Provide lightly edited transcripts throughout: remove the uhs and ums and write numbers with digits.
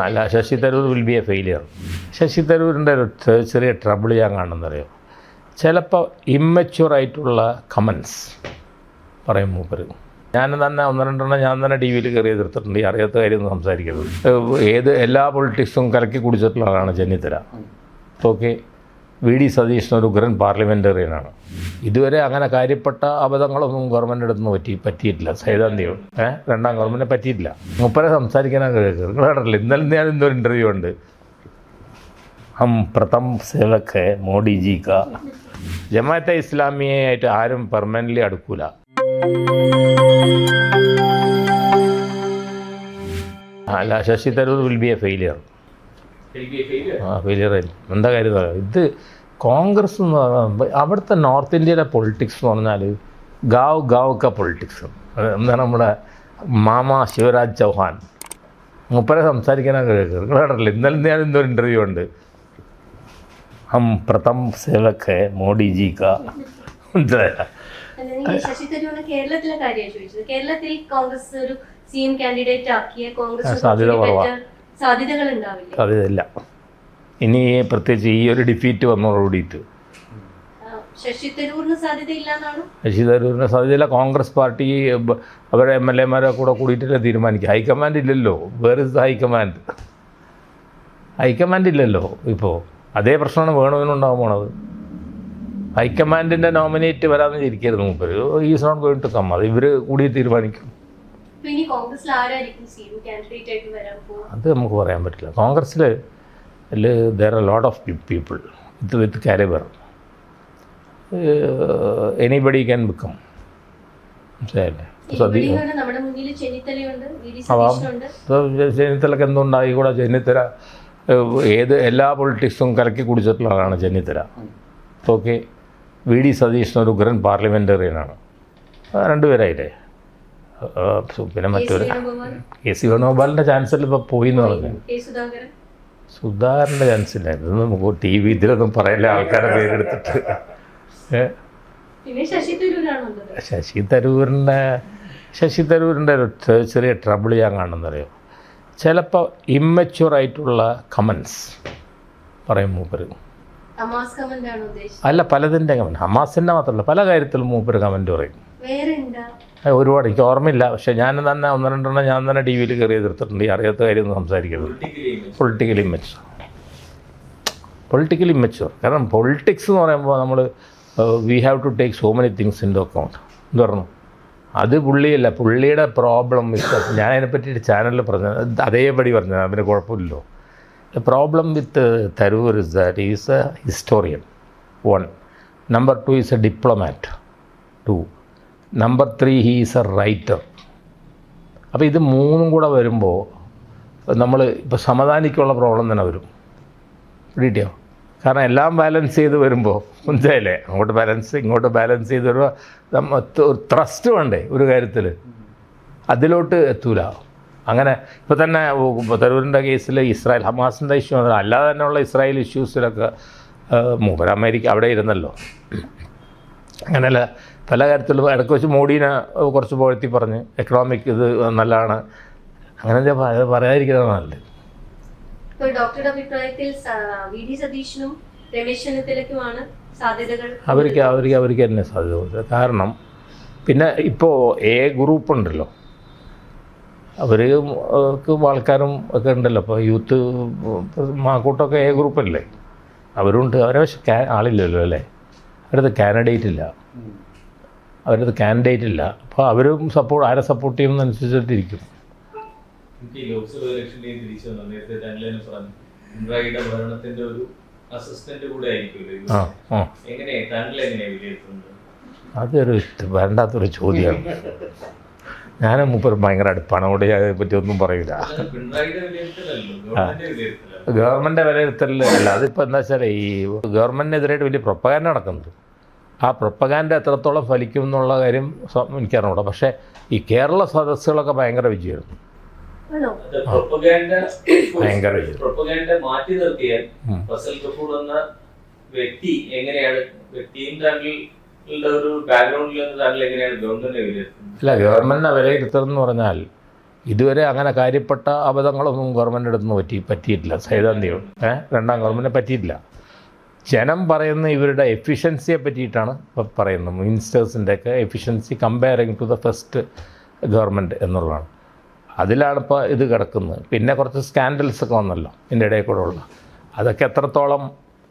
അല്ല, Shashi Tharoor will be a failure. Shashi തരൂരിൻ്റെ ഒരു ചെറിയ ട്രബിൾ ഞാൻ കാണുന്നറിയോ, ചിലപ്പോൾ ഇമ്മച്യൂറായിട്ടുള്ള കമൻസ് പറയും മൂപ്പര്. ഞാൻ തന്നെ ഒന്ന് രണ്ടെണ്ണം ഞാൻ തന്നെ ടി വിയിൽ കയറി എതിർത്തിട്ടുണ്ട്. ഈ അറിയാത്ത കാര്യമൊന്നും സംസാരിക്കുന്നത്. എല്ലാ പൊളിറ്റിക്സും കലക്കി കുടിച്ചിട്ടുള്ള ആളാണ് Chennithala. Okay, V D Satheesan ഒരു ഉഗ്രൻ പാർലമെൻറ്റേറിയനാണ്. ഇതുവരെ അങ്ങനെ കാര്യപ്പെട്ട അബദ്ധങ്ങളൊന്നും ഗവൺമെൻറ് അടുത്ത് പറ്റിയിട്ടില്ല. സൈദ്ധാന്തിയോ രണ്ടാം ഗവൺമെൻറ്റിനെ പറ്റിയിട്ടില്ല. മുപ്പരെ സംസാരിക്കാനാണ് കേൾക്കുന്നത്. ഇന്നലെ ഞാൻ ഇന്നൊരു ഇൻ്റർവ്യൂ ഉണ്ട്. ഹം പ്രഥം സേവക് ഹെ മോഡി ജി കാ. ജമാഅത്തെ ഇസ്ലാമിയായിട്ട് ആരും പെർമനൻ്റ്ലി അടുക്കൂല. അല്ല, Shashi Tharoor will be a failure. Failure ആയിരിക്കും. എന്താ കാര്യം? ഇത് കോൺഗ്രസ് എന്ന് പറഞ്ഞാൽ അവിടുത്തെ നോർത്ത് ഇന്ത്യയിലെ പൊളിറ്റിക്സ് എന്ന് പറഞ്ഞാൽ ഗാവ് പൊളിറ്റിക്സ്. എന്താണ് നമ്മുടെ മാമ ശിവരാജ് ചൗഹാൻ മുപ്പരെ സംസാരിക്കാനാണ് കേൾക്കുന്നത്. ഇന്നലെ ഞാൻ ഇന്നൊരു ഇൻ്റർവ്യൂ ഉണ്ട്. ഹം പ്രഥം സേവക് ഹെ മോഡി ജി കാ. ശശി തരൂരിന് കേരളത്തിലെ കാര്യമാണ് ചോദിച്ചത്. കേരളത്തിൽ കോൺഗ്രസ് ഒരു സിഎം കാൻഡിഡേറ്റ് ആക്കിയ കോൺഗ്രസ് സാധ്യത കുറവാണ്. സാധ്യതകൾ ഉണ്ടാവില്ല. സാധ്യതയില്ല. ഇനി പ്രത്യേകിച്ച് ഈ ഒരു ഡിഫീറ്റ് വന്നതോടുകൂടിയിട്ട് ശശി തരൂരിന് സാധ്യതയില്ലാന്നാണ്. ശശി തരൂരിന് സാധ്യതയില്ല. കോൺഗ്രസ് പാർട്ടി അവരെ എം എൽ എമാരെ കൂടെ കൂടിയിട്ടല്ലേ തീരുമാനിക്കുക. ഹൈക്കമാൻഡ് ഇല്ലല്ലോ. Where is the high command? High command ഇല്ലല്ലോ. ഇപ്പോൾ അതേ പ്രശ്നമാണ് വേണുവിനുണ്ടാകാൻ പോണത്. ഹൈക്കമാൻഡിൻ്റെ നോമിനേറ്റ് വരാമെന്ന് ഇരിക്കരുത് മൂപ്പര്. Is not going to come. അത് ഇവർ കൂടി തീരുമാനിക്കും. അത് നമുക്ക് പറയാൻ പറ്റില്ല. കോൺഗ്രസ്സിൽ there are a lot of people with caliber. Anybody can become. ചെന്നിത്തലക്ക് എന്തുണ്ടായി കൂടെ? ചെന്നിത്തല എല്ലാ പൊളിറ്റിക്സും കലക്കി കുടിച്ചിട്ടുള്ള ആളാണ് Chennithala. Okay, V D Satheesan ഒരു ഉഗ്രൻ പാർലമെൻറ്റേറിയനാണ്. രണ്ടുപേരായില്ലേ. പിന്നെ മറ്റൊരു കെ സി വേണുഗോപാലിൻ്റെ ചാൻസലർ ഇപ്പോൾ പോയി എന്ന് പറഞ്ഞു. സുധാകരൻ്റെ ചാൻസ് ഇല്ല. ഇതൊന്നും നമുക്ക് ടി വി ഇതിലൊന്നും പറയില്ല, ആൾക്കാരെ പേരെടുത്തിട്ട്. ശശി തരൂരിൻ്റെ ഒരു ചെറിയ ട്രബിൾ ഞാൻ കാണുന്നറിയോ, ചിലപ്പോൾ ഇമ്മച്യൂറായിട്ടുള്ള കമൻസ് പറയും മൂപ്പര്. അല്ല, പലതിൻ്റെ കമൻറ്റ്. ഹമാസിൻ്റെ മാത്രമല്ല, പല കാര്യത്തിലും മൂപ്പര് കമൻറ്റ് പറയും. ഒരുപാട് എനിക്ക് ഓർമ്മയില്ല. പക്ഷേ ഞാൻ തന്നെ ഒന്ന് രണ്ടെണ്ണം ഞാൻ തന്നെ ടി വിയിൽ കയറി എതിർത്തിട്ടുണ്ട്. ഈ അറിയാത്ത കാര്യമൊന്നും സംസാരിക്കുന്നത്. Political immature. കാരണം പൊളിറ്റിക്സ് എന്ന് പറയുമ്പോൾ നമ്മൾ we have to take so many things into account. എന്ന് പറഞ്ഞു അത് പുള്ളിയല്ല, പുള്ളിയുടെ പ്രോബ്ലം. ഞാൻ അതിനെപ്പറ്റി ചാനലിൽ പറഞ്ഞത് അതേപടി പറഞ്ഞത്, അതിന് കുഴപ്പമില്ലല്ലോ. The problem with Tharoor is that is A historian 1. Number 2 is A diplomat 2. Number 3 he is A writer. അപ്പോൾ ഇത് മൂന്നും കൂടെ വരുമ്പോൾ നമ്മൾ ഇപ്പോൾ സമദാനിക്കുള്ള പ്രോബ്ലം തന്നെ വരും. കിട്ടിയോ? കാരണം എല്ലാം ബാലൻസ് ചെയ്ത് വരുമ്പോൾ മനസ്സിലായില്ലേ, അങ്ങോട്ട് ബാലൻസ് ഇങ്ങോട്ട് ബാലൻസ് ചെയ്ത് വരുമ്പോൾ ത്രസ്റ്റ് വേണ്ടേ ഒരു കാര്യത്തിൽ, അതിലോട്ട് എത്തൂല. അങ്ങനെ ഇപ്പോൾ തന്നെ തരൂരിൻ്റെ കേസിൽ ഇസ്രായേൽ ഹമാസിൻ്റെ ഇഷ്യൂ അല്ലാതെ തന്നെയുള്ള ഇസ്രായേൽ ഇഷ്യൂസിലൊക്കെ മൂപ്പർ അമേരിക്ക അവിടെ ഇരുന്നല്ലോ. അങ്ങനെയല്ല, പല കാര്യത്തിലും ഇടയ്ക്ക് വെച്ച് മോഡീനെ കുറച്ച് പുകഴ്ത്തി പറഞ്ഞ് എക്കണോമിക് ഇത് നല്ലതാണ്. അങ്ങനെ പറയാതിരിക്കുന്നതാണ് നല്ലത്. ഡോക്ടറുടെ അഭിപ്രായത്തിൽ വി ഡി സതീശനും രമേശ് ചെന്നിത്തലയ്ക്കുമാണ് സാധ്യതകൾ. അവർക്ക് തന്നെ സാധ്യത. കാരണം പിന്നെ ഇപ്പോൾ എ ഗ്രൂപ്പ് ഉണ്ടല്ലോ, അവർക്ക് ആൾക്കാരും ഒക്കെ ഉണ്ടല്ലോ. ഇപ്പോൾ യൂത്ത് മാക്കൂട്ടൊക്കെ എ ഗ്രൂപ്പല്ലേ, അവരുണ്ട്. അവരെ പക്ഷേ ആളില്ലല്ലോ അല്ലേ, അവരത് കാൻഡിഡേറ്റ് ഇല്ല. അപ്പോൾ അവരും ആരെ സപ്പോർട്ട് ചെയ്യുന്നതനുസരിച്ചിട്ടിരിക്കും. അതൊരു വേണ്ടാത്തൊരു ചോദ്യമാണ്. ഞാനും മൂപ്പർ ഭയങ്കര അടുപ്പാണ്, അവിടെ അതിനെ പറ്റി ഒന്നും പറയില്ല. ഗവൺമെൻറ് വിലയിരുത്തൽ അല്ല, അതിപ്പോൾ എന്താ വെച്ചാൽ ഈ ഗവൺമെൻറ്റിനെതിരായിട്ട് വലിയ പ്രൊപ്പഗാൻഡ നടക്കുന്നുണ്ട്. ആ പ്രൊപ്പഗാൻഡ എത്രത്തോളം ഫലിക്കും എന്നുള്ള കാര്യം എനിക്കറിഞ്ഞൂടാ. പക്ഷേ ഈ കേരള സദസ്സുകളൊക്കെ ഭയങ്കര വിജയമായിരുന്നു. മാറ്റി നിർത്തിയാൽ ഫസൽ ഗഫൂർ എന്ന വ്യക്തി എങ്ങനെയാണ്, വ്യക്തിയും താങ്കളുടെ ഒരു ബാക്ക്ഗ്രൗണ്ടിൽ നിന്ന് താങ്കൾ എങ്ങനെയാണ് ഗവൺമെന്റിനെ വിലയിരുത്തുന്നത്? അല്ല, ഗവൺമെന്റിനെ വിലയിരുത്തൽ എന്ന് പറഞ്ഞാൽ ഇതുവരെ അങ്ങനെ കാര്യപ്പെട്ട അബദ്ധങ്ങളൊന്നും ഗവൺമെൻറ് അടുത്ത് പറ്റിയിട്ടില്ല. സൈദ്ധാന്തികം രണ്ടാം ഗവൺമെൻറ്റിനെ പറ്റിയിട്ടില്ല. ജനം പറയുന്ന ഇവരുടെ എഫിഷ്യൻസിയെ പറ്റിയിട്ടാണ് ഇപ്പോൾ പറയുന്നത്. മിനിസ്റ്റേഴ്സിൻ്റെയൊക്കെ efficiency comparing to the first government എന്നുള്ളതാണ്. അതിലാണ് ഇപ്പോൾ ഇത് കിടക്കുന്നത്. പിന്നെ കുറച്ച് സ്കാൻഡൽസൊക്കെ വന്നല്ലോ ഇതിൻ്റെ ഇടയിൽ കൂടെ ഉള്ള. അതൊക്കെ എത്രത്തോളം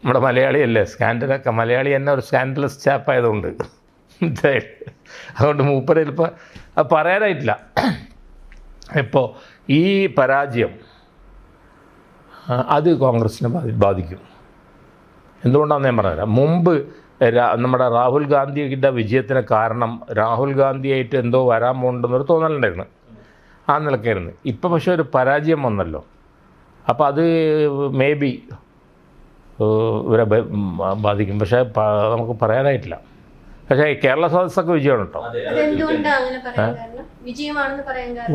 നമ്മുടെ മലയാളിയല്ലേ സ്കാൻഡലൊക്കെ, മലയാളി തന്നെ ഒരു സ്കാൻഡലസ് ചാപ്പായതുകൊണ്ട് അതുകൊണ്ട് മൂപ്പര് ചിലപ്പോൾ അത് പറയാനായിട്ടില്ല. ഇപ്പോൾ ഈ പരാജയം അത് കോൺഗ്രസിനെ ബാധിക്കും. എന്തുകൊണ്ടാണെന്ന് ഞാൻ പറഞ്ഞുതരാം. മുമ്പ് നമ്മുടെ രാഹുൽ ഗാന്ധിയുടെ വിജയത്തിന് കാരണം രാഹുൽ ഗാന്ധിയായിട്ട് എന്തോ വരാൻ പോകുന്നുണ്ടെന്നൊരു തോന്നലുണ്ടായിരുന്നു. ആ നിലക്കായിരുന്നു. ഇപ്പം പക്ഷേ ഒരു പരാജയം വന്നല്ലോ. അപ്പോൾ അത് മേ ബി ഇവരെ ബാധിക്കും. പക്ഷേ നമുക്ക് പറയാനായിട്ടില്ല. പക്ഷേ കേരള സദസ്സൊക്കെ വിജയമാണ് കേട്ടോ.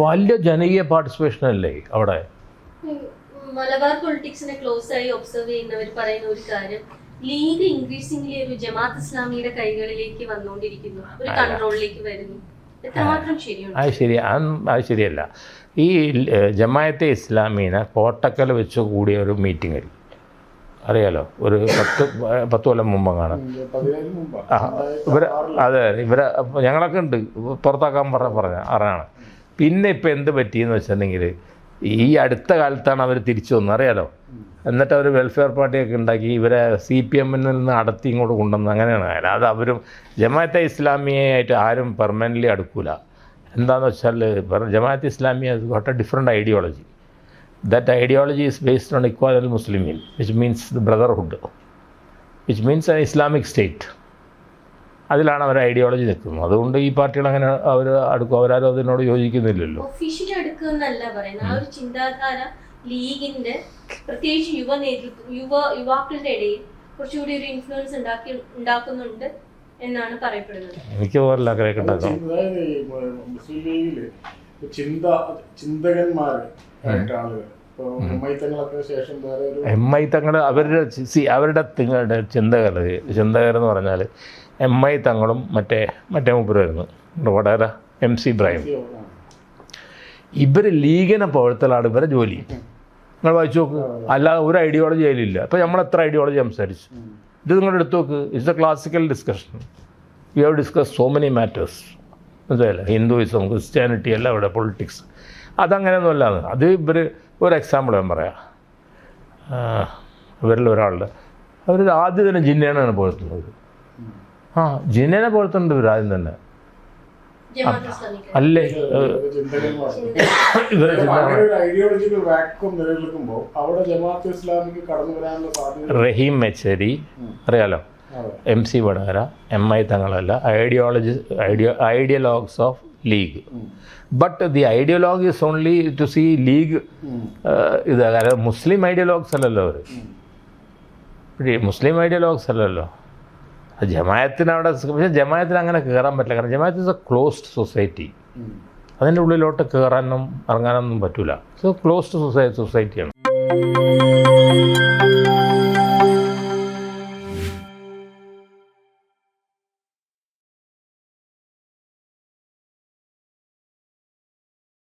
വലിയ ജനകീയ പാർട്ടിസിപ്പേഷൻ അല്ലേ അവിടെ. മലബാർ പൊളിറ്റിക്സിനെ ക്ലോസ് ആയി ഒബ്സർവ് ചെയ്യുന്നവർ പറയുന്ന ഒരു കാര്യം, ലീഗ് ഇൻക്രീസിംഗ്ലി ഒരു ജമാഅത്ത് ഇസ്ലാമിയുടെ കൈകളിലേക്ക് വന്നുകൊണ്ടിരിക്കുന്നു, ഒരു കൺട്രോളിലേക്ക് വരുന്നു. എത്രമാത്രം ശരിയാണ്? അത് ശരിയല്ല. ഈ ജമാഅത്തെ ഇസ്ലാമീനെ കോട്ടക്കൽ വെച്ച് കൂടിയ ഒരു മീറ്റിങ്ങിൽ അറിയാലോ, ഒരു 10 കൊല്ലം മുമ്പങ്ങാണ്. ഇവരെ ഞങ്ങളൊക്കെ ഉണ്ട് പുറത്താക്കാൻ പറഞ്ഞാണ്. പിന്നെ ഇപ്പം എന്ത് പറ്റിയെന്ന് വെച്ചിട്ടുണ്ടെങ്കിൽ ഈ അടുത്ത കാലത്താണ് അവർ തിരിച്ചു വന്നത് അറിയാലോ. എന്നിട്ട് അവർ വെൽഫെയർ പാർട്ടിയൊക്കെ ഉണ്ടാക്കി ഇവരെ CPM-ൽ നിന്ന് അടത്തി ഇങ്ങോട്ട് കൊണ്ടുവന്ന് അങ്ങനെയാണ്. അല്ലാതെ അവരും ജമാഅത്തെ ഇസ്ലാമിയായിട്ട് ആരും പെർമനൻ്റ്ലി അടുക്കൂല. എന്താണെന്ന് വെച്ചാൽ Jamaat-e Islami has got a different ideology. That ideology is based on Ikhwanul Muslimin, which means the brotherhood, which means an Islamic state. അതിലാണ് അവർ ഐഡിയോളജി നിൽക്കുന്നത്. അതുകൊണ്ട് ഈ പാർട്ടികൾ അങ്ങനെ അവർ അടുക്കും, അവരാരും അതിനോട് യോജിക്കുന്നില്ലല്ലോ. ഒഫീഷ്യലി അടുക്കുന്നല്ല പറയുന്നത്. ആ ഒരു ചിന്താധാര ലീഗിന്റെ പ്രത്യേകിച്ച് യുവാക്കളുടെ ഇടയിൽ കുറച്ചുകൂടി ഒരു ഇൻഫ്ലുവൻസ് ഉണ്ടാക്കുന്നുണ്ട് എന്നാണ് പറയപ്പെടുന്നത്. എനിക്ക് പോലുള്ള ആഗ്രഹമൊക്കെ ഉണ്ടാക്കും. മുസ്ലിം ലീഗില് ചിന്തകന്മാര് MI തങ്ങൾ അവരുടെ ചിന്തകരെന്ന് പറഞ്ഞാൽ MI തങ്ങളും മറ്റേ മൂപ്പരായിരുന്നു വടകര MC ഇബ്രാഹിം. ഇവർ ലീഗിനെ പുകഴ്ത്തലാണ് ഇവരെ ജോലി. നിങ്ങൾ വായിച്ചു നോക്ക്. അല്ലാതെ ഒരു ഐഡിയോളജി അതിലില്ല. അപ്പോൾ നമ്മൾ എത്ര ഐഡിയോളജി സംസാരിച്ചു. ഇത് നിങ്ങൾ എടുത്തു നോക്ക്. It's A classical discussion. We have discuss so many matters. മനസ്സിലായില്ല. ഹിന്ദുയിസം, ക്രിസ്ത്യാനിറ്റി എല്ലാം ഇവിടെ, പൊളിറ്റിക്സ് അതങ്ങനെയൊന്നും അല്ലാതെ. അത് ഇവർ ഒരു എക്സാമ്പിൾ ഞാൻ പറയാം. ഇവരിൽ ഒരാളുടെ അവർ ആദ്യം തന്നെ ജിന്നേനാണ് പുകഴ്ത്തുന്നത്. ജിന്നേനെ പുകഴ്ത്തുന്നുണ്ട് ഇവർ ആദ്യം തന്നെ. അല്ലേ റഹീം മെച്ചേരി അറിയാലോ, MC വടകര, MI തങ്ങളല്ല, ideologues of league. But the ideologue is only to see league. ഇത് മുസ്ലിം ഐഡിയോളോഗ്സ് അല്ലല്ലോ അവർ. മുസ്ലിം ഐഡിയോളോഗ്സ് അല്ലല്ലോ. ജമാഅത്തിന് അവിടെ, പക്ഷേ ജമാഅത്തിന് അങ്ങനെ കയറാൻ പറ്റില്ല. കാരണം Jamaat is a closed society. അതിൻ്റെ ഉള്ളിലോട്ട് കയറാനും ഇറങ്ങാനൊന്നും പറ്റില്ല. So closed സൊസൈറ്റിയാണ്.